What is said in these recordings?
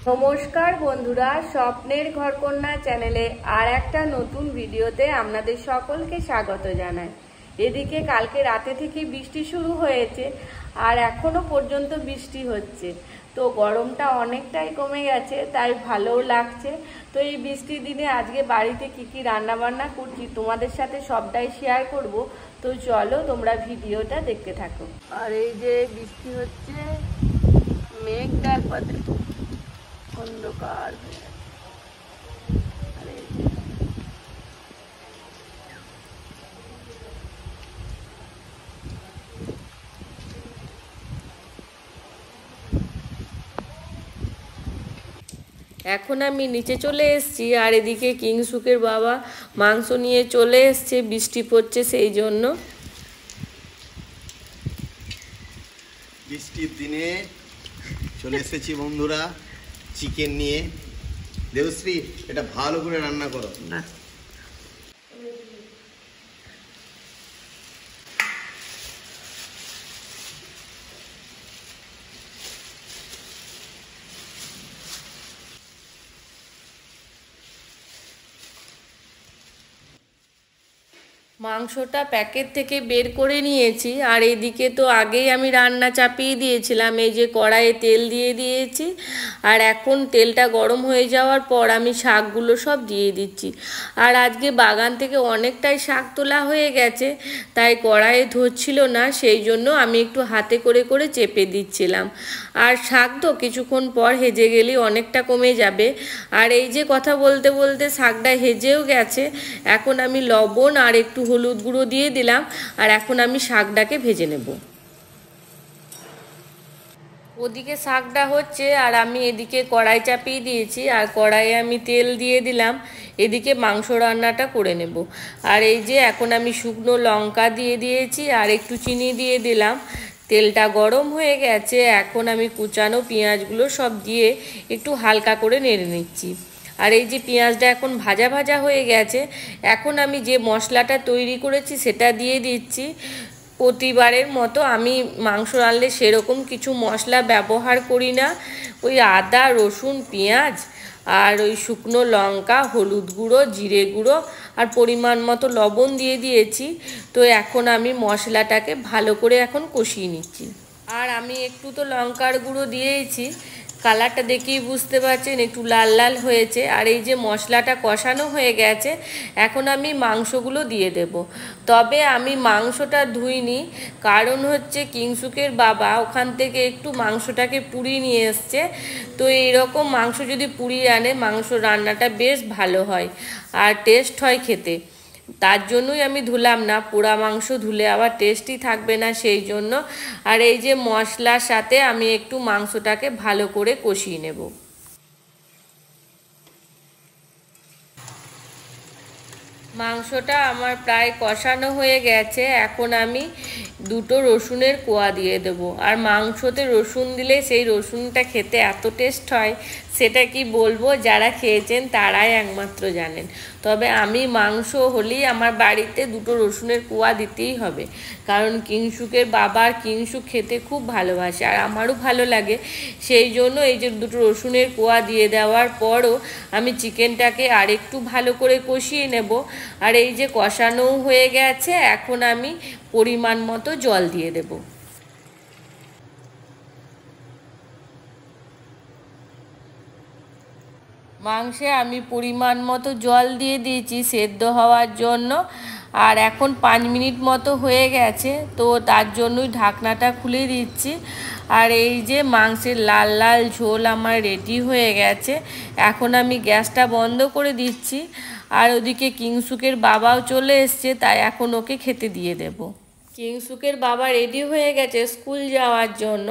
নমস্কার বন্ধুরা, স্বপ্নের ঘরকন্যা চ্যানেলে আর একটা নতুন ভিডিওতে আপনাদের সকলকে স্বাগত জানাই। এদিকে কালকে রাতে থেকে বৃষ্টি শুরু হয়েছে আর এখনো পর্যন্ত বৃষ্টি হচ্ছে, তো গরমটা অনেকটাই কমে গেছে, তাই ভালোও লাগছে। তো এই বৃষ্টির দিনে আজকে বাড়িতে কি কি রান্না বান্না করছি তোমাদের সাথে সবটাই শেয়ার করব। তো চলো তোমরা ভিডিওটা দেখতে থাকো। আর এই যে বৃষ্টি হচ্ছে, মেঘ দেখতে অন্ধকার হয়ে এখন আমি নিচে চলে এসেছি। আর এদিকে কিংসুকের বাবা মাংস নিয়ে চলে এসছে, বৃষ্টি পড়ছে সেই জন্য। বৃষ্টির দিনে চলে এসেছি বন্ধুরা চিকেন নিয়ে। দেবশ্রী, এটা ভালো করে রান্না করো না। মাংসটা প্যাকেট থেকে বের করে নিয়েছি। আর এদিকে তো আগেই আমি রান্না চাপিয়ে দিয়েছিলাম, এই যে কড়াইয়ে তেল দিয়ে দিয়েছি। আর এখন তেলটা গরম হয়ে যাওয়ার পর আমি শাকগুলো সব দিয়ে দিচ্ছি। আর আজকে বাগান থেকে অনেকটাই শাক তোলা হয়ে গেছে, তাই কড়াইয়ে ধরছিল না, সেই জন্য আমি একটু হাতে করে করে চেপে দিচ্ছিলাম। আর শাক তো কিছুক্ষণ পর হেজে গেলেই অনেকটা কমে যাবে। আর এই যে কথা বলতে বলতে শাকটা হেজেও গেছে। এখন আমি লবণ আর একটু হলুদ গুঁড়ো দিয়ে দিলাম। আর এখন আমি শাকটাকে ভেজে নেব। ওদিকে শাকটা হচ্ছে আর আমি এদিকে কড়াই চাপিয়ে দিয়েছি। আর কড়াইয়ে আমি তেল দিয়ে দিলাম, এদিকে মাংস রান্নাটা করে নেব। আর এই যে এখন আমি শুকনো লঙ্কা দিয়ে দিয়েছি আর একটু চিনি দিয়ে দিলাম। তেলটা গরম হয়ে গেছে, এখন আমি কুচানো পেঁয়াজগুলো সব দিয়ে একটু হালকা করে নেড়ে নিচ্ছি। আর এই যে পেঁয়াজটা এখন ভাজা ভাজা হয়ে গেছে, এখন আমি যে মশলাটা তৈরি করেছি সেটা দিয়ে দিচ্ছি। প্রতিবারের মতো আমি মাংস রান্নলে সেরকম কিছু মশলা ব্যবহার করি না। ওই আদা, রসুন, পেঁয়াজ আর ওই শুকনো লঙ্কা, হলুদ গুঁড়ো, জিরে গুঁড়ো আর পরিমাণ মতো লবণ দিয়ে দিয়েছি। তো এখন আমি মশলাটাকে ভালো করে এখন কষিয়ে নিচ্ছি। আর আমি একটু তো লঙ্কার গুঁড়ো দিয়েছি, কালারটা দেখেই বুঝতে পারছেন একটু লাল লাল হয়েছে। আর এই যে মশলাটা কষানো হয়ে গেছে, এখন আমি মাংসগুলো দিয়ে দেব। তবে আমি মাংসটা ধুইনি, কারণ হচ্ছে কিংসুকের বাবা ওখান থেকে একটু মাংসটাকে পুড়িয়ে নিয়ে এসছে। তো এইরকম মাংস যদি পুড়িয়ে আনে, মাংস রান্নাটা বেশ ভালো হয় আর টেস্ট হয় খেতে। তার জন্যই আমি ধুলাম না, পোড়া মাংস ধুলে আবার টেস্টই থাকবে না, সেই জন্য। আর এই যে মশলার সাথে আমি একটু মাংসটাকে ভালো করে কষিয়ে নেব। মাংসটা আমার প্রায় কষানো হয়ে গেছে, এখন আমি দুটো রসুনের কোয়া দিয়ে দেবো। আর মাংসতে রসুন দিলে সেই রসুনটা খেতে এত টেস্ট হয়, সেটা কি বলবো, যারা খেয়েছেন তারাই একমাত্র জানেন। তবে আমি মাংস হলেই আমার বাড়িতে দুটো রসুনের কোয়া দিতেই হবে, কারণ কিংসুকের বাবার কিংসুক খেতে খুব ভালোবাসে আর আমারও ভালো লাগে। সেই জন্য এই যে দুটো রসুনের কোয়া দিয়ে দেওয়ার পরও আমি চিকেনটাকে আরেকটু ভালো করে কষিয়ে নেব। আর এই যে কষানোও হয়ে গেছে, এখন আমি পরিমাণ মতো জল দিয়ে দেব। মাংসে আমি পরিমাণ মতো জল দিয়ে দিয়েছি সেদ্ধ হওয়ার জন্য। আর এখন 5 মিনিট মতো হয়ে গেছে, তো তার জন্যই ঢাকনাটা খুলে দিচ্ছি। আর এই যে মাংসের লাল লাল ঝোল আমার রেডি হয়ে গেছে, এখন আমি গ্যাসটা বন্ধ করে দিচ্ছি। আর ওদিকে কিংসুকের বাবাও চলে এসছে, তাই এখন ওকে খেতে দিয়ে দেব। কিংসুকের বাবা রেডি হয়ে গেছে স্কুল যাওয়ার জন্য।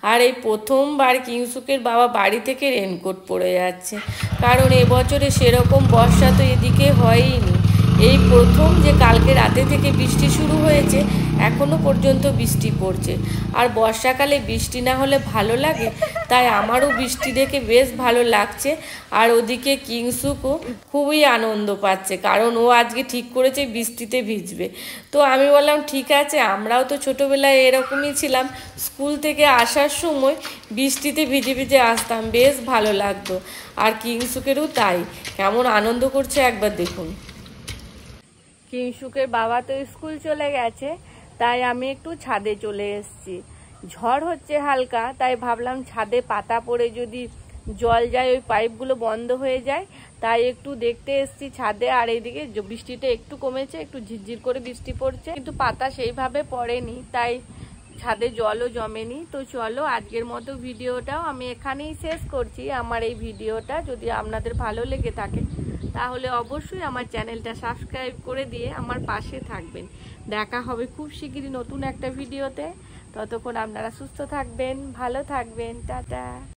আর এই প্রথমবার কিংসুকের বাবা বাড়ি থেকে রেনকোট পরে যাচ্ছে, কারণ এবছরে সেরকম বর্ষা তো এদিকে হয়ইনি। এই প্রথম যে কালকে রাতে থেকে বৃষ্টি শুরু হয়েছে, এখনো পর্যন্ত বৃষ্টি পড়ছে। আর বর্ষাকালে বৃষ্টি না হলে ভালো লাগে, তাই আমারও বৃষ্টি দেখে বেশ ভালো লাগছে। আর ওদিকে কিংসুকও খুবই আনন্দ পাচ্ছে, কারণ ও আজকে ঠিক করেছে বৃষ্টিতে ভিজবে। তো আমি বললাম ঠিক আছে, আমরাও তো ছোটোবেলায় এরকমই ছিলাম, স্কুল থেকে আসার সময় বৃষ্টিতে ভিজে ভিজে আসতাম, বেশ ভালো লাগতো। আর কিংসুকেরও তাই, কেমন আনন্দ করছে একবার দেখুন। কিংসুকের বাবা তো স্কুল চলে গেছে, তাই আমি একটু ছাদে চলে এসেছি। ঝড় হচ্ছে হালকা, তাই ভাবলাম ছাদে পাতা পড়ে যদি জল যায়, ওই পাইপগুলো বন্ধ হয়ে যায়, তাই একটু দেখতে এসেছি ছাদে। আর এইদিকে বৃষ্টিটা একটু কমেছে, একটু ঝিরঝির করে বৃষ্টি পড়ছে, কিন্তু পাতা সেইভাবে পড়েনি, তাই ছাদে জলও জমেনি। তো চলো, আজকের মতো ভিডিওটাও আমি এখানেই শেষ করছি। আমার এই ভিডিওটা যদি আপনাদের ভালো লেগে থাকে, তাহলে অবশ্যই আমার চ্যানেলটা সাবস্ক্রাইব করে দিয়ে আমার পাশে থাকবেন। দেখা হবে খুব শিগগিরই নতুন একটা ভিডিওতে। ততক্ষণ আপনারা সুস্থ থাকবেন, ভালো থাকবেন, টাটা।